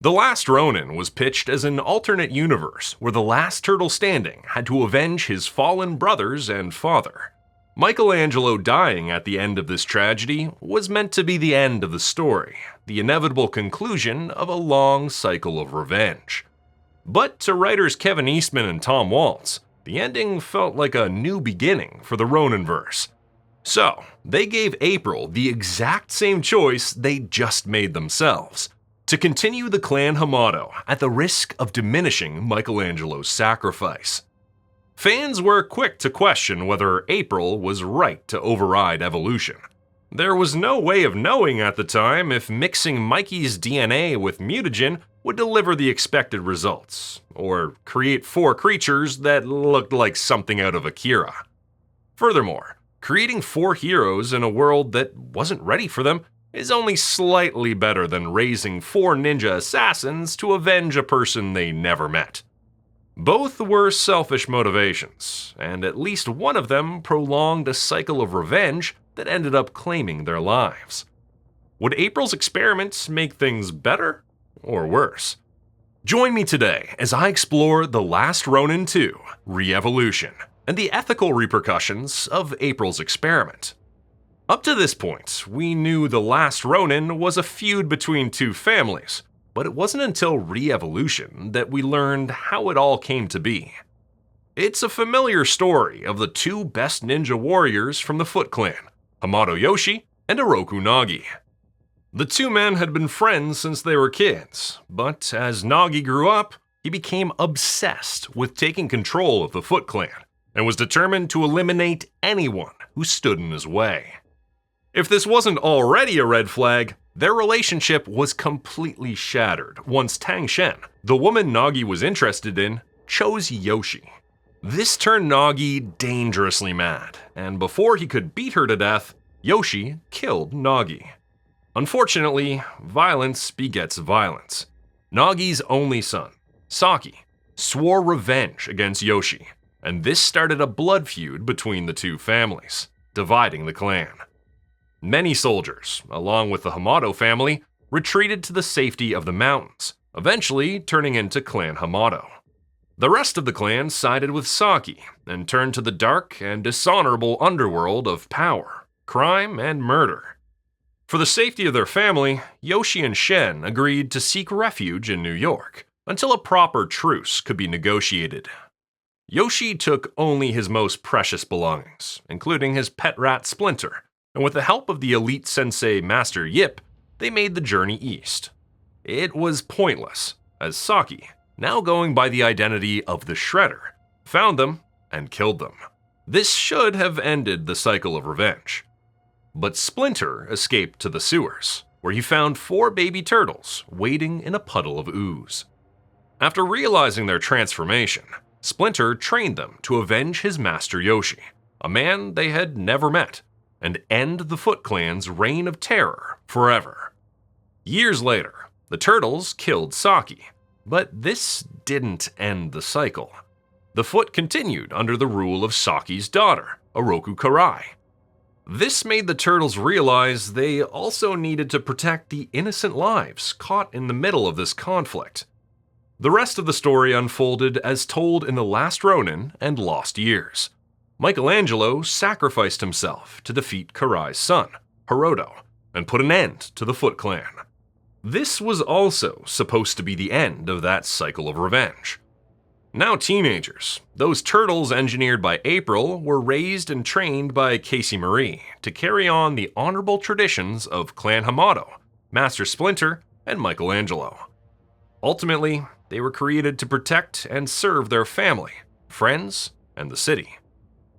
The Last Ronin was pitched as an alternate universe where the last turtle standing had to avenge his fallen brothers and father. Michelangelo dying at the end of this tragedy was meant to be the end of the story, the inevitable conclusion of a long cycle of revenge. But to writers Kevin Eastman and Tom Waltz, the ending felt like a new beginning for the Roninverse. So, they gave April the exact same choice they just made themselves: to continue the clan Hamato at the risk of diminishing Michelangelo's sacrifice. Fans were quick to question whether April was right to override evolution. There was no way of knowing at the time if mixing Mikey's DNA with mutagen would deliver the expected results, or create four creatures that looked like something out of Akira. Furthermore, creating four heroes in a world that wasn't ready for them is only slightly better than raising four ninja assassins to avenge a person they never met. Both were selfish motivations, and at least one of them prolonged a cycle of revenge that ended up claiming their lives. Would April's experiments make things better or worse? Join me today as I explore The Last Ronin II: Re-Evolution and the ethical repercussions of April's experiment. Up to this point, we knew The Last Ronin was a feud between two families, but it wasn't until Re-Evolution that we learned how it all came to be. It's a familiar story of the two best ninja warriors from the Foot Clan, Hamato Yoshi and Oroku Nagi. The two men had been friends since they were kids, but as Nagi grew up, he became obsessed with taking control of the Foot Clan and was determined to eliminate anyone who stood in his way. If this wasn't already a red flag, their relationship was completely shattered once Tang Shen, the woman Nagi was interested in, chose Yoshi. This turned Nagi dangerously mad, and before he could beat her to death, Yoshi killed Nagi. Unfortunately, violence begets violence. Nagi's only son, Saki, swore revenge against Yoshi, and this started a blood feud between the two families, dividing the clan. Many soldiers, along with the Hamato family, retreated to the safety of the mountains, eventually turning into Clan Hamato. The rest of the clan sided with Saki and turned to the dark and dishonorable underworld of power, crime, and murder. For the safety of their family, Yoshi and Shen agreed to seek refuge in New York until a proper truce could be negotiated. Yoshi took only his most precious belongings, including his pet rat Splinter, and with the help of the elite sensei Master Yip, they made the journey east. It was pointless, as Saki, now going by the identity of the Shredder, found them and killed them. This should have ended the cycle of revenge. But Splinter escaped to the sewers, where he found four baby turtles waiting in a puddle of ooze. After realizing their transformation, Splinter trained them to avenge his master Yoshi, a man they had never met, and end the Foot Clan's reign of terror forever. Years later, the turtles killed Saki, but this didn't end the cycle. The Foot continued under the rule of Saki's daughter, Oroku Karai. This made the turtles realize they also needed to protect the innocent lives caught in the middle of this conflict. The rest of the story unfolded as told in The Last Ronin and Lost Years. Michelangelo sacrificed himself to defeat Karai's son, Hiroto, and put an end to the Foot Clan. This was also supposed to be the end of that cycle of revenge. Now teenagers, those turtles engineered by April were raised and trained by Casey Marie to carry on the honorable traditions of Clan Hamato, Master Splinter, and Michelangelo. Ultimately, they were created to protect and serve their family, friends, and the city.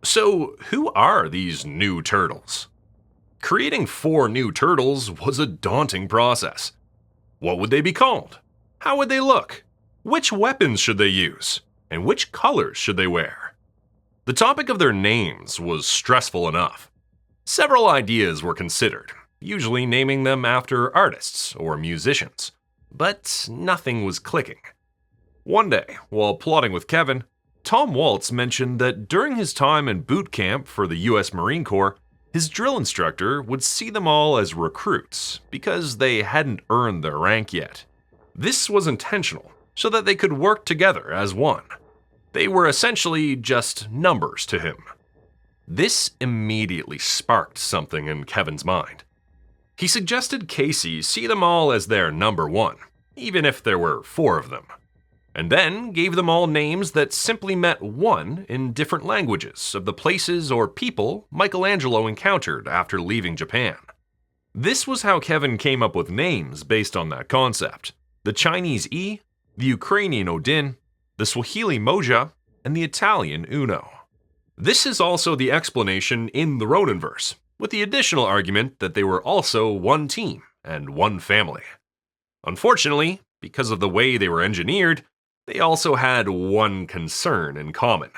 So, who are these new turtles? Creating four new turtles was a daunting process. What would they be called? How would they look? Which weapons should they use? And which colors should they wear? The topic of their names was stressful enough. Several ideas were considered, usually naming them after artists or musicians, but nothing was clicking. One day, while plotting with Kevin, Tom Waltz mentioned that during his time in boot camp for the US Marine Corps, his drill instructor would see them all as recruits because they hadn't earned their rank yet. This was intentional, so that they could work together as one. They were essentially just numbers to him. This immediately sparked something in Kevin's mind. He suggested Casey see them all as their number one, even if there were 4 of them, and then gave them all names that simply meant one in different languages of the places or people Michelangelo encountered after leaving Japan. This was how Kevin came up with names based on that concept: the Chinese E, the Ukrainian Odyn, the Swahili Moja, and the Italian Uno. This is also the explanation in the Roninverse, with the additional argument that they were also one team and one family. Unfortunately, because of the way they were engineered, they also had one concern in common: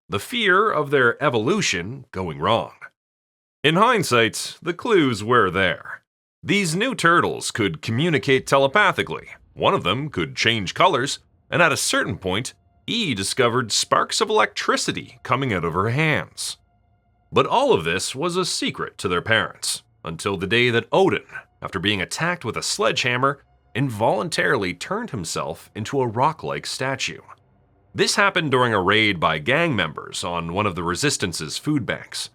the fear of their evolution going wrong. In hindsight, the clues were there. These new turtles could communicate telepathically, one of them could change colors, and at a certain point, E discovered sparks of electricity coming out of her hands. But all of this was a secret to their parents, until the day that Odyn, after being attacked with a sledgehammer, involuntarily turned himself into a rock-like statue. This happened during a raid by gang members on one of the Resistance's food banks.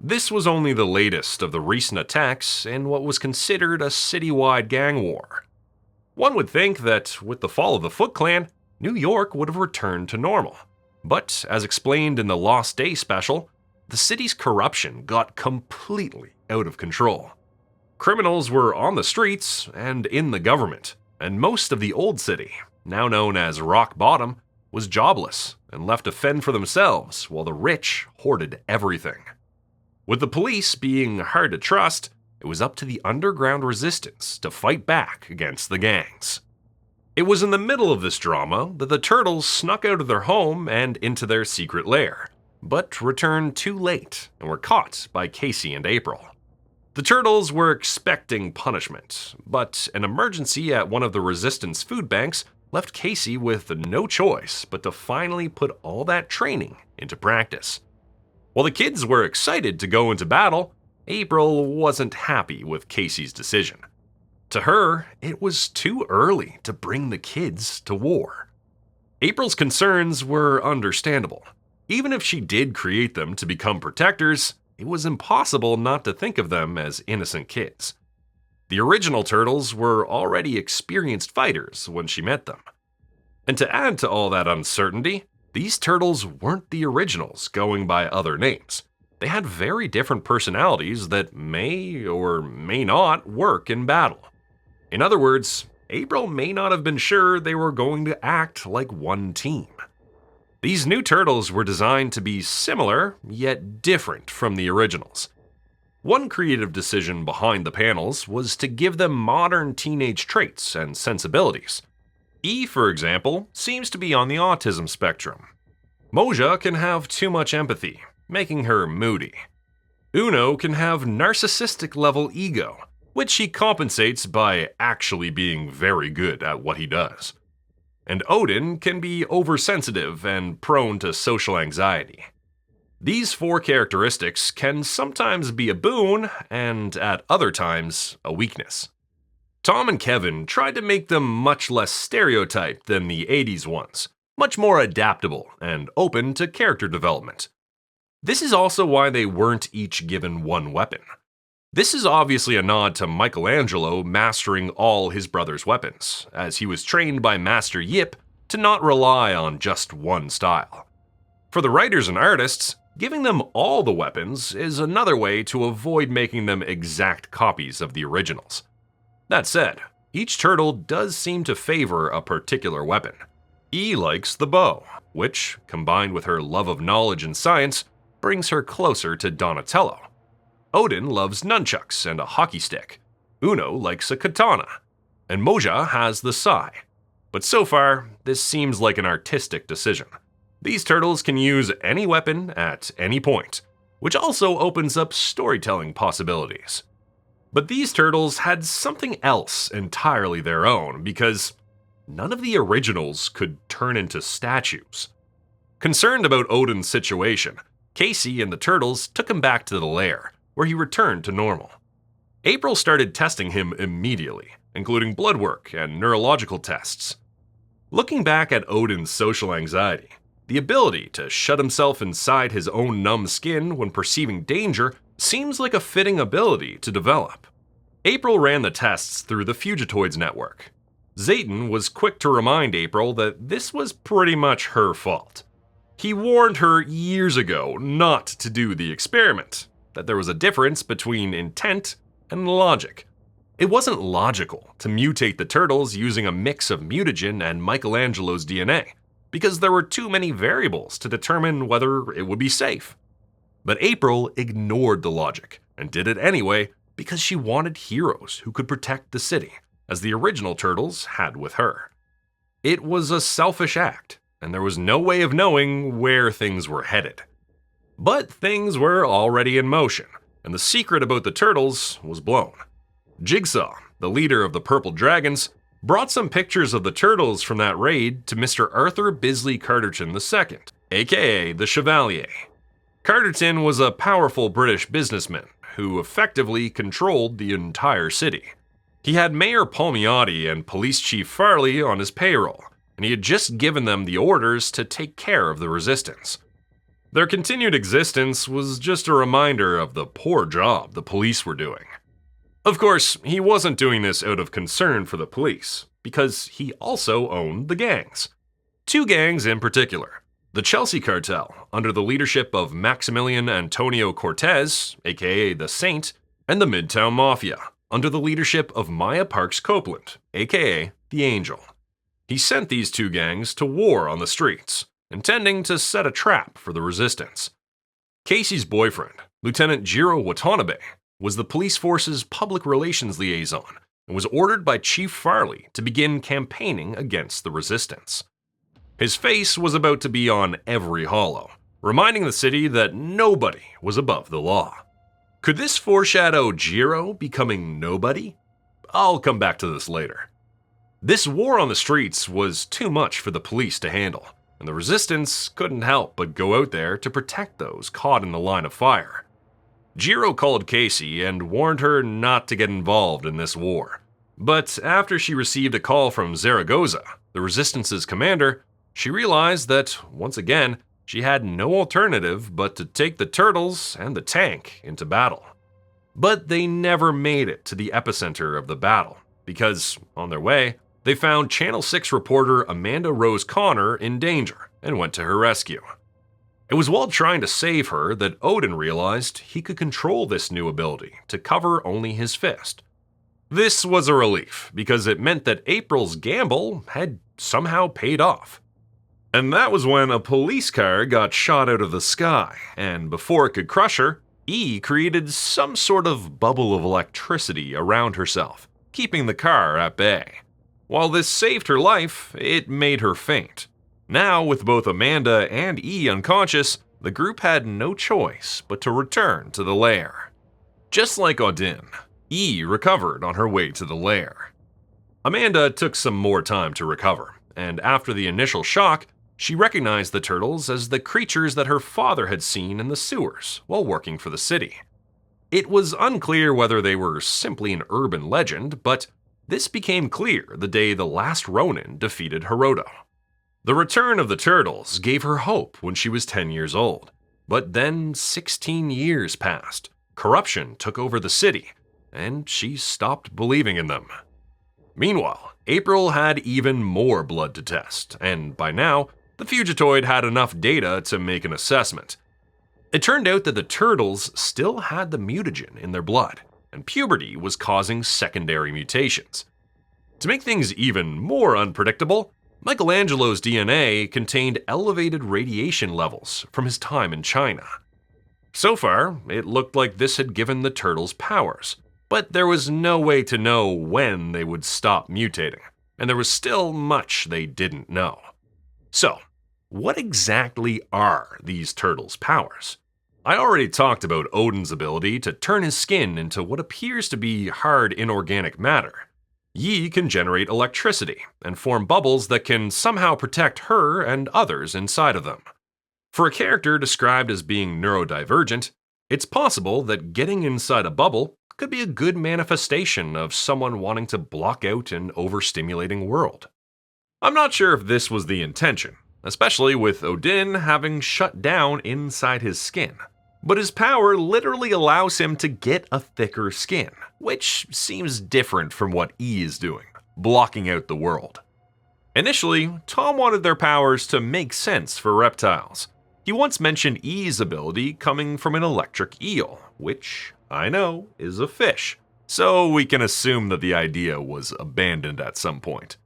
This was only the latest of the recent attacks in what was considered a citywide gang war. One would think that with the fall of the Foot Clan, New York would have returned to normal. But as explained in the Lost Day special, the city's corruption got completely out of control. Criminals were on the streets and in the government, and most of the old city, now known as Rock Bottom, was jobless and left to fend for themselves while the rich hoarded everything. With the police being hard to trust, it was up to the underground resistance to fight back against the gangs. It was in the middle of this drama that the turtles snuck out of their home and into their secret lair, but returned too late and were caught by Casey and April. The turtles were expecting punishment, but an emergency at one of the Resistance food banks left Casey with no choice but to finally put all that training into practice. While the kids were excited to go into battle, April wasn't happy with Casey's decision. To her, it was too early to bring the kids to war. April's concerns were understandable. Even if she did create them to become protectors, it was impossible not to think of them as innocent kids. The original turtles were already experienced fighters when she met them. And to add to all that uncertainty, these turtles weren't the originals going by other names. They had very different personalities that may or may not work in battle. In other words, April may not have been sure they were going to act like one team. These new turtles were designed to be similar, yet different from the originals. One creative decision behind the panels was to give them modern teenage traits and sensibilities. E, for example, seems to be on the autism spectrum. Moja can have too much empathy, making her moody. Uno can have narcissistic-level ego, which he compensates by actually being very good at what he does. And Odyn can be oversensitive and prone to social anxiety. These 4 characteristics can sometimes be a boon and, at other times, a weakness. Tom and Kevin tried to make them much less stereotyped than the 80s ones, much more adaptable and open to character development. This is also why they weren't each given one weapon. This is obviously a nod to Michelangelo mastering all his brother's weapons, as he was trained by Master Yip to not rely on just one style. For the writers and artists, giving them all the weapons is another way to avoid making them exact copies of the originals. That said, each turtle does seem to favor a particular weapon. E likes the bow, which, combined with her love of knowledge and science, brings her closer to Donatello. Odyn loves nunchucks and a hockey stick. Uno likes a katana. And Moja has the sai. But so far, this seems like an artistic decision. These turtles can use any weapon at any point, which also opens up storytelling possibilities. But these turtles had something else entirely their own, because none of the originals could turn into statues. Concerned about Odyn's situation, Casey and the turtles took him back to the lair, where he returned to normal. April started testing him immediately, including blood work and neurological tests. Looking back at Odyn's social anxiety, the ability to shut himself inside his own numb skin when perceiving danger seems like a fitting ability to develop. April ran the tests through the Fugitoids network. Zayton was quick to remind April that this was pretty much her fault. He warned her years ago not to do the experiment, that there was a difference between intent and logic. It wasn't logical to mutate the turtles using a mix of mutagen and Michelangelo's DNA, because there were too many variables to determine whether it would be safe. But April ignored the logic and did it anyway because she wanted heroes who could protect the city, as the original turtles had with her. It was a selfish act, and there was no way of knowing where things were headed. But things were already in motion, and the secret about the turtles was blown. Jigsaw, the leader of the Purple Dragons, brought some pictures of the turtles from that raid to Mr. Arthur Bisley Carterton II, aka the Chevalier. Carterton was a powerful British businessman who effectively controlled the entire city. He had Mayor Palmiotti and Police Chief Farley on his payroll, and he had just given them the orders to take care of the resistance. Their continued existence was just a reminder of the poor job the police were doing. Of course, he wasn't doing this out of concern for the police, because he also owned the gangs. Two gangs in particular: the Chelsea Cartel, under the leadership of Maximilian Antonio Cortez, aka the Saint, and the Midtown Mafia, under the leadership of Maya Parks Copeland, aka the Angel. He sent these two gangs to war on the streets, intending to set a trap for the resistance. Casey's boyfriend, Lieutenant Jiro Watanabe, was the police force's public relations liaison and was ordered by Chief Farley to begin campaigning against the resistance. His face was about to be on every hollow, reminding the city that nobody was above the law. Could this foreshadow Jiro becoming nobody? I'll come back to this later. This war on the streets was too much for the police to handle, and the resistance couldn't help but go out there to protect those caught in the line of fire. Jiro called Casey and warned her not to get involved in this war. But after she received a call from Zaragoza, the Resistance's commander, she realized that, once again, she had no alternative but to take the turtles and the tank into battle. But they never made it to the epicenter of the battle, because, on their way, they found Channel 6 reporter Amanda Rose Connor in danger and went to her rescue. It was while trying to save her that Odyn realized he could control this new ability to cover only his fist. This was a relief, because it meant that April's gamble had somehow paid off. And that was when a police car got shot out of the sky, and before it could crush her, E created some sort of bubble of electricity around herself, keeping the car at bay. While this saved her life, it made her faint. Now, with both Amanda and E unconscious, the group had no choice but to return to the lair. Just like Odyn, E recovered on her way to the lair. Amanda took some more time to recover, and after the initial shock, she recognized the turtles as the creatures that her father had seen in the sewers while working for the city. It was unclear whether they were simply an urban legend, but this became clear the day the Last Ronin defeated Hiroto. The return of the turtles gave her hope when she was 10 years old, but then 16 years passed, corruption took over the city, and she stopped believing in them. Meanwhile, April had even more blood to test, and by now, the Fugitoid had enough data to make an assessment. It turned out that the turtles still had the mutagen in their blood, and puberty was causing secondary mutations. To make things even more unpredictable, Michelangelo's DNA contained elevated radiation levels from his time in China. So far, it looked like this had given the turtles powers, but there was no way to know when they would stop mutating, and there was still much they didn't know. So, what exactly are these turtles' powers? I already talked about Odyn's ability to turn his skin into what appears to be hard inorganic matter. Yi can generate electricity and form bubbles that can somehow protect her and others inside of them. For a character described as being neurodivergent, it's possible that getting inside a bubble could be a good manifestation of someone wanting to block out an overstimulating world. I'm not sure if this was the intention, especially with Odyn having shut down inside his skin. But his power literally allows him to get a thicker skin, which seems different from what E is doing, blocking out the world. Initially, Tom wanted their powers to make sense for reptiles. He once mentioned E's ability coming from an electric eel, which, I know, is a fish, so we can assume that the idea was abandoned at some point.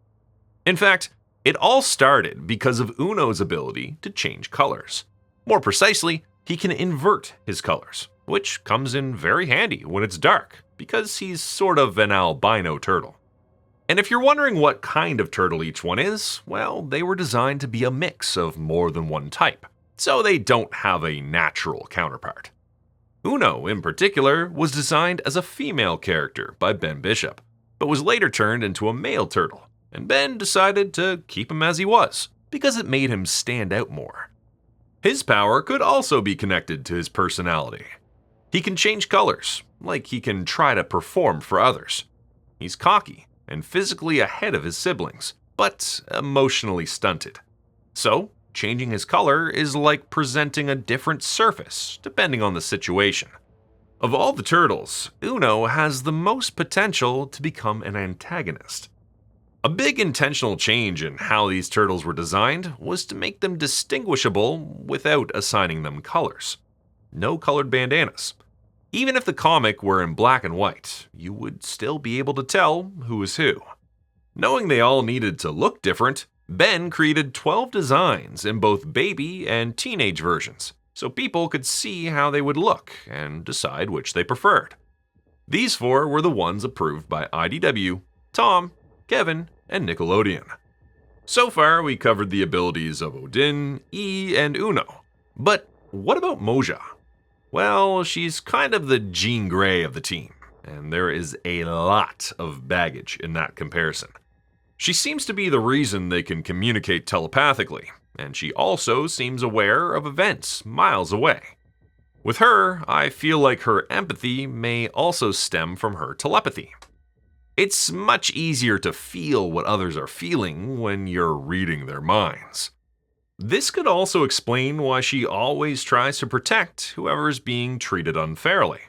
In fact, it all started because of Uno's ability to change colors. More precisely, he can invert his colors, which comes in very handy when it's dark, because he's sort of an albino turtle. And if you're wondering what kind of turtle each one is, well, they were designed to be a mix of more than one type, so they don't have a natural counterpart. Uno, in particular, was designed as a female character by Ben Bishop, but was later turned into a male turtle, and Ben decided to keep him as he was, because it made him stand out more. His power could also be connected to his personality. He can change colors, like he can try to perform for others. He's cocky and physically ahead of his siblings, but emotionally stunted. So, changing his color is like presenting a different surface, depending on the situation. Of all the turtles, Uno has the most potential to become an antagonist. A big intentional change in how these turtles were designed was to make them distinguishable without assigning them colors. No colored bandanas. Even if the comic were in black and white, you would still be able to tell who was who. Knowing they all needed to look different, Ben created 12 designs in both baby and teenage versions, so people could see how they would look and decide which they preferred. These 4 were the ones approved by IDW, Tom, Kevin, and Nickelodeon. So far, we covered the abilities of Odyn, E, and Uno. But what about Moja? Well, she's kind of the Jean Grey of the team, and there is a lot of baggage in that comparison. She seems to be the reason they can communicate telepathically, and she also seems aware of events miles away. With her, I feel like her empathy may also stem from her telepathy. It's much easier to feel what others are feeling when you're reading their minds. This could also explain why she always tries to protect whoever's being treated unfairly.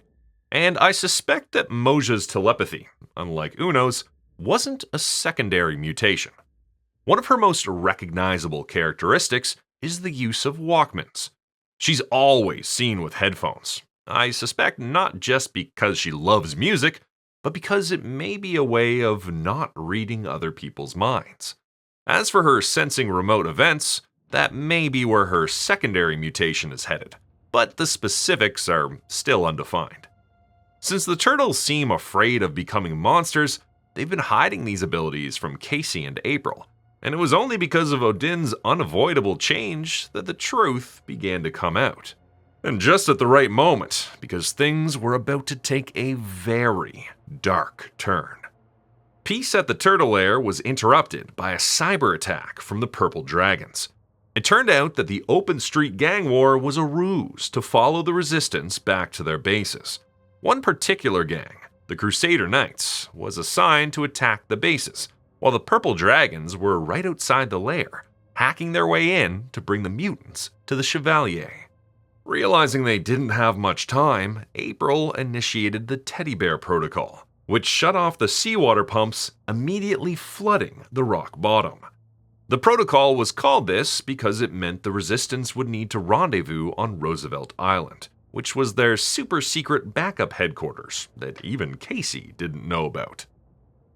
And I suspect that Moja's telepathy, unlike Uno's, wasn't a secondary mutation. One of her most recognizable characteristics is the use of Walkmans. She's always seen with headphones. I suspect not just because she loves music, but because it may be a way of not reading other people's minds. As for her sensing remote events, that may be where her secondary mutation is headed, but the specifics are still undefined. Since the turtles seem afraid of becoming monsters, they've been hiding these abilities from Casey and April, and it was only because of Odyn's unavoidable change that the truth began to come out. And just at the right moment, because things were about to take a very dark turn. Peace at the Turtle Lair was interrupted by a cyber attack from the Purple Dragons. It turned out that the open street gang war was a ruse to follow the resistance back to their bases. One particular gang, the Crusader Knights, was assigned to attack the bases, while the Purple Dragons were right outside the lair, hacking their way in to bring the mutants to the Chevalier. Realizing they didn't have much time, April initiated the Teddy Bear Protocol, which shut off the seawater pumps, immediately flooding the rock bottom. The protocol was called this because it meant the resistance would need to rendezvous on Roosevelt Island, which was their super-secret backup headquarters that even Casey didn't know about.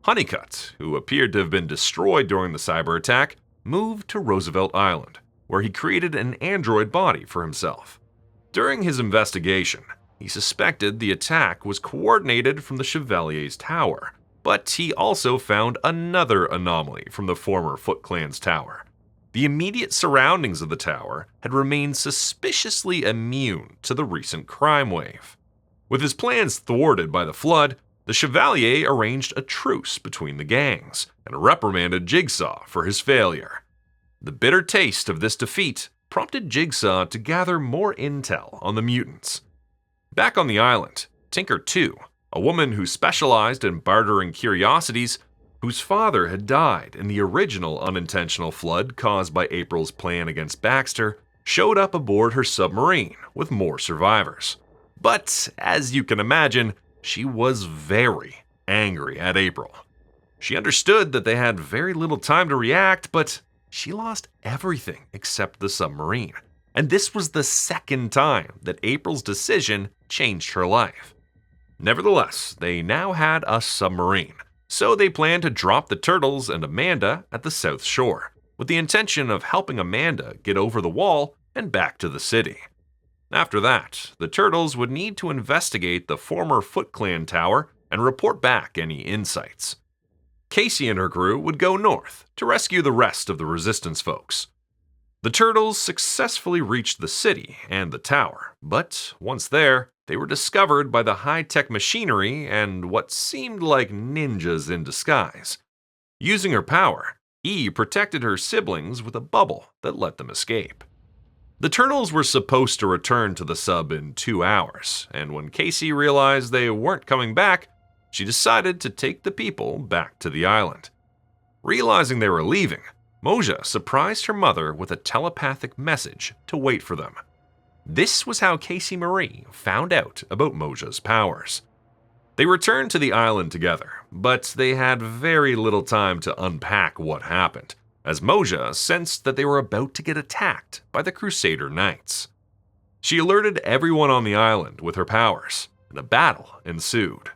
Honeycutt, who appeared to have been destroyed during the cyber attack, moved to Roosevelt Island, where he created an android body for himself. During his investigation, he suspected the attack was coordinated from the Chevalier's tower, but he also found another anomaly from the former Foot Clan's tower. The immediate surroundings of the tower had remained suspiciously immune to the recent crime wave. With his plans thwarted by the flood, the Chevalier arranged a truce between the gangs and reprimanded Jigsaw for his failure. The bitter taste of this defeat prompted Jigsaw to gather more intel on the mutants. Back on the island, Tinker 2, a woman who specialized in bartering curiosities, whose father had died in the original unintentional flood caused by April's plan against Baxter, showed up aboard her submarine with more survivors. But, as you can imagine, she was very angry at April. She understood that they had very little time to react, but she lost everything except the submarine. And this was the second time that April's decision changed her life. Nevertheless, they now had a submarine, so they planned to drop the Turtles and Amanda at the South Shore, with the intention of helping Amanda get over the wall and back to the city. After that, the Turtles would need to investigate the former Foot Clan tower and report back any insights. Casey and her crew would go north to rescue the rest of the Resistance folks. The Turtles successfully reached the city and the tower, but once there, they were discovered by the high-tech machinery and what seemed like ninjas in disguise. Using her power, E protected her siblings with a bubble that let them escape. The Turtles were supposed to return to the sub in 2 hours, and when Casey realized they weren't coming back, she decided to take the people back to the island. Realizing they were leaving, Moja surprised her mother with a telepathic message to wait for them. This was how Casey Marie found out about Moja's powers. They returned to the island together, but they had very little time to unpack what happened, as Moja sensed that they were about to get attacked by the Crusader Knights. She alerted everyone on the island with her powers, and a battle ensued.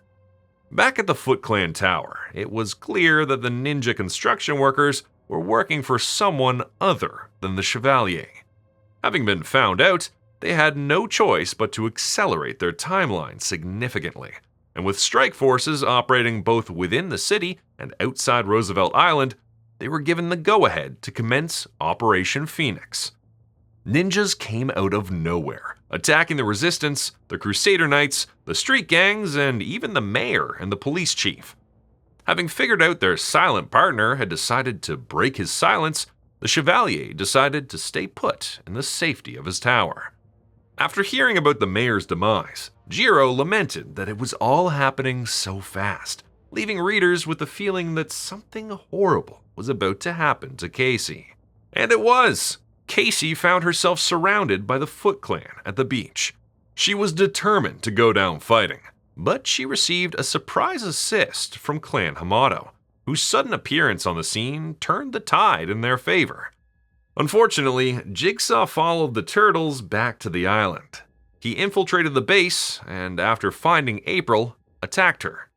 Back at the Foot Clan Tower, it was clear that the ninja construction workers were working for someone other than the Chevalier. Having been found out, they had no choice but to accelerate their timeline significantly, and with strike forces operating both within the city and outside Roosevelt Island, they were given the go-ahead to commence Operation Phoenix. Ninjas came out of nowhere, attacking the Resistance, the Crusader Knights, the street gangs, and even the mayor and the police chief. Having figured out their silent partner had decided to break his silence, the Chevalier decided to stay put in the safety of his tower. After hearing about the mayor's demise, Jiro lamented that it was all happening so fast, leaving readers with the feeling that something horrible was about to happen to Casey. And it was! Casey found herself surrounded by the Foot Clan at the beach. She was determined to go down fighting, but she received a surprise assist from Clan Hamato, whose sudden appearance on the scene turned the tide in their favor. Unfortunately, Jigsaw followed the Turtles back to the island. He infiltrated the base, and after finding April, attacked her.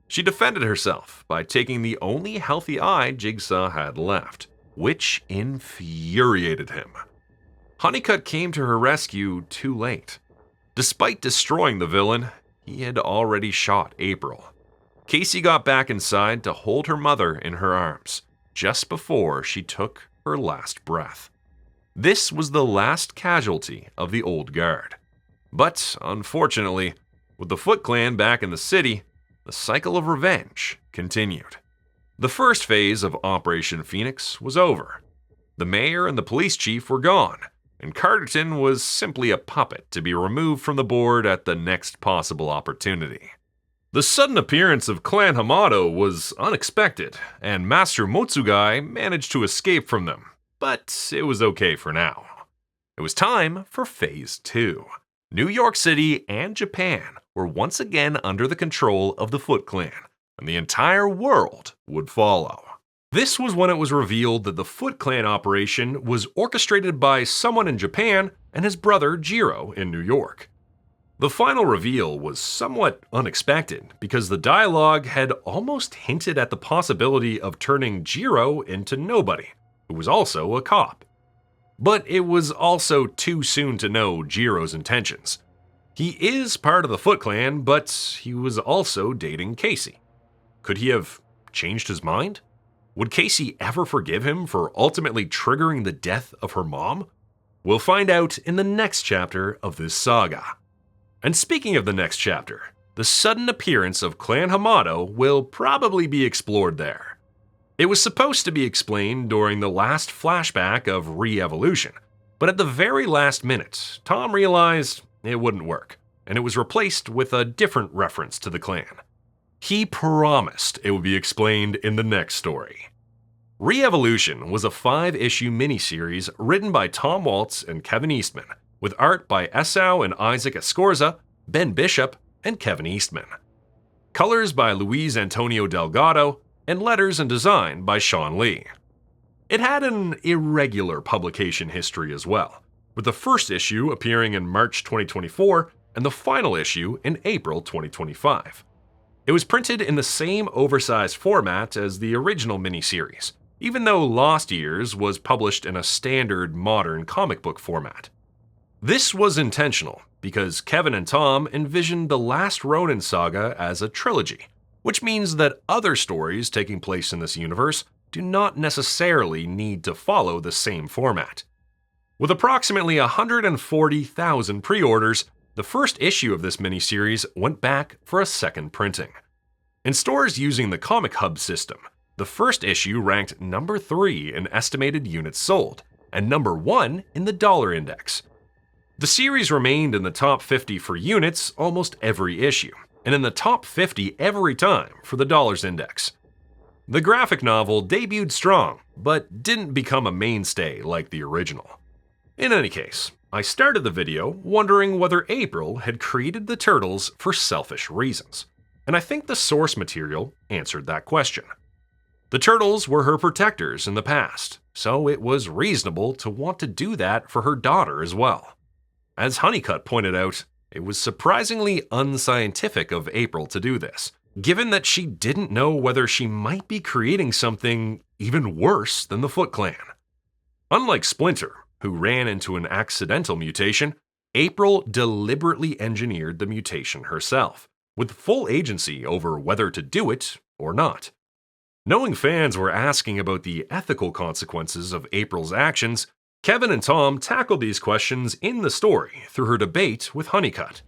She defended herself by taking the only healthy eye Jigsaw had left, which infuriated him. Honeycutt came to her rescue too late. Despite destroying the villain, he had already shot April. Casey got back inside to hold her mother in her arms, just before she took her last breath. This was the last casualty of the old guard. But, unfortunately, with the Foot Clan back in the city, the cycle of revenge continued. The first phase of Operation Phoenix was over. The mayor and the police chief were gone, and Carterton was simply a puppet to be removed from the board at the next possible opportunity. The sudden appearance of Clan Hamato was unexpected, and Master Motsugai managed to escape from them, but it was okay for now. It was time for Phase 2. New York City and Japan were once again under the control of the Foot Clan, and the entire world would follow. This was when it was revealed that the Foot Clan operation was orchestrated by someone in Japan and his brother Jiro in New York. The final reveal was somewhat unexpected because the dialogue had almost hinted at the possibility of turning Jiro into nobody, who was also a cop. But it was also too soon to know Jiro's intentions. He is part of the Foot Clan, but he was also dating Casey. Could he have changed his mind? Would Casey ever forgive him for ultimately triggering the death of her mom? We'll find out in the next chapter of this saga. And speaking of the next chapter, the sudden appearance of Clan Hamato will probably be explored there. It was supposed to be explained during the last flashback of Re-Evolution, but at the very last minute, Tom realized it wouldn't work, and it was replaced with a different reference to the clan. He promised it would be explained in the next story. Re-Evolution was a 5-issue miniseries written by Tom Waltz and Kevin Eastman, with art by Esau and Isaac Escorza, Ben Bishop, and Kevin Eastman. Colors by Luis Antonio Delgado, and letters and design by Sean Lee. It had an irregular publication history as well, with the first issue appearing in March 2024 and the final issue in April 2025. It was printed in the same oversized format as the original miniseries, even though Lost Years was published in a standard modern comic book format. This was intentional because Kevin and Tom envisioned the Last Ronin saga as a trilogy, which means that other stories taking place in this universe do not necessarily need to follow the same format. With approximately 140,000 pre-orders, the first issue of this miniseries went back for a second printing. In stores using the Comic Hub system, the first issue ranked number 3 in estimated units sold, and number 1 in the dollar index. The series remained in the top 50 for units almost every issue, and in the top 50 every time for the dollars index. The graphic novel debuted strong, but didn't become a mainstay like the original. In any case, I started the video wondering whether April had created the turtles for selfish reasons, and I think the source material answered that question. The turtles were her protectors in the past, so it was reasonable to want to do that for her daughter as well. As Honeycutt pointed out, it was surprisingly unscientific of April to do this, given that she didn't know whether she might be creating something even worse than the Foot Clan. Unlike Splinter, who ran into an accidental mutation, April deliberately engineered the mutation herself, with full agency over whether to do it or not. Knowing fans were asking about the ethical consequences of April's actions, Kevin and Tom tackled these questions in the story through her debate with Honeycutt.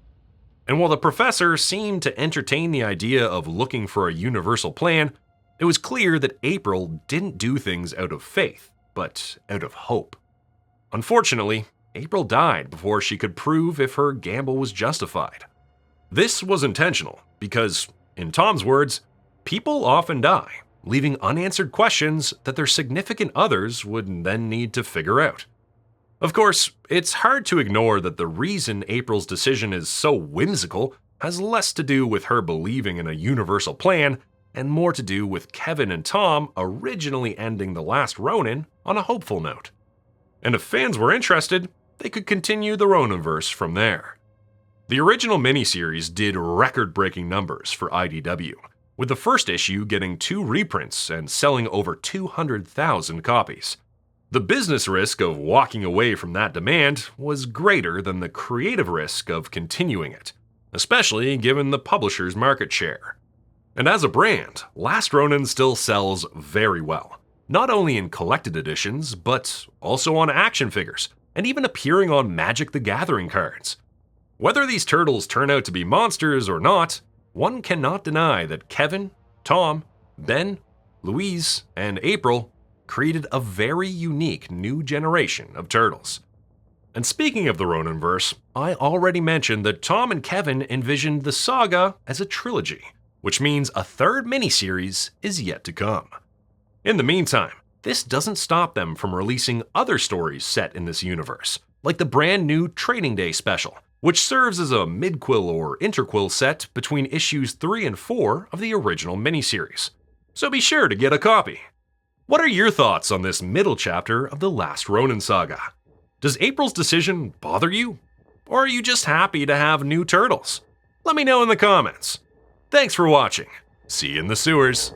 And while the professor seemed to entertain the idea of looking for a universal plan, it was clear that April didn't do things out of faith, but out of hope. Unfortunately, April died before she could prove if her gamble was justified. This was intentional because, in Tom's words, people often die, leaving unanswered questions that their significant others would then need to figure out. Of course, it's hard to ignore that the reason April's decision is so whimsical has less to do with her believing in a universal plan and more to do with Kevin and Tom originally ending The Last Ronin on a hopeful note. And if fans were interested, they could continue the Roninverse from there. The original miniseries did record-breaking numbers for IDW, with the first issue getting 2 reprints and selling over 200,000 copies. The business risk of walking away from that demand was greater than the creative risk of continuing it, especially given the publisher's market share. And as a brand, Last Ronin still sells very well, not only in collected editions, but also on action figures, and even appearing on Magic the Gathering cards. Whether these turtles turn out to be monsters or not, one cannot deny that Kevin, Tom, Ben, Louise, and April created a very unique new generation of turtles. And speaking of the Roninverse, I already mentioned that Tom and Kevin envisioned the saga as a trilogy, which means a third miniseries is yet to come. In the meantime, this doesn't stop them from releasing other stories set in this universe, like the brand new Trading Day special, which serves as a midquill or interquill set between issues 3 and 4 of the original miniseries. So be sure to get a copy. What are your thoughts on this middle chapter of the Last Ronin saga? Does April's decision bother you? Or are you just happy to have new turtles? Let me know in the comments. Thanks for watching. See you in the sewers.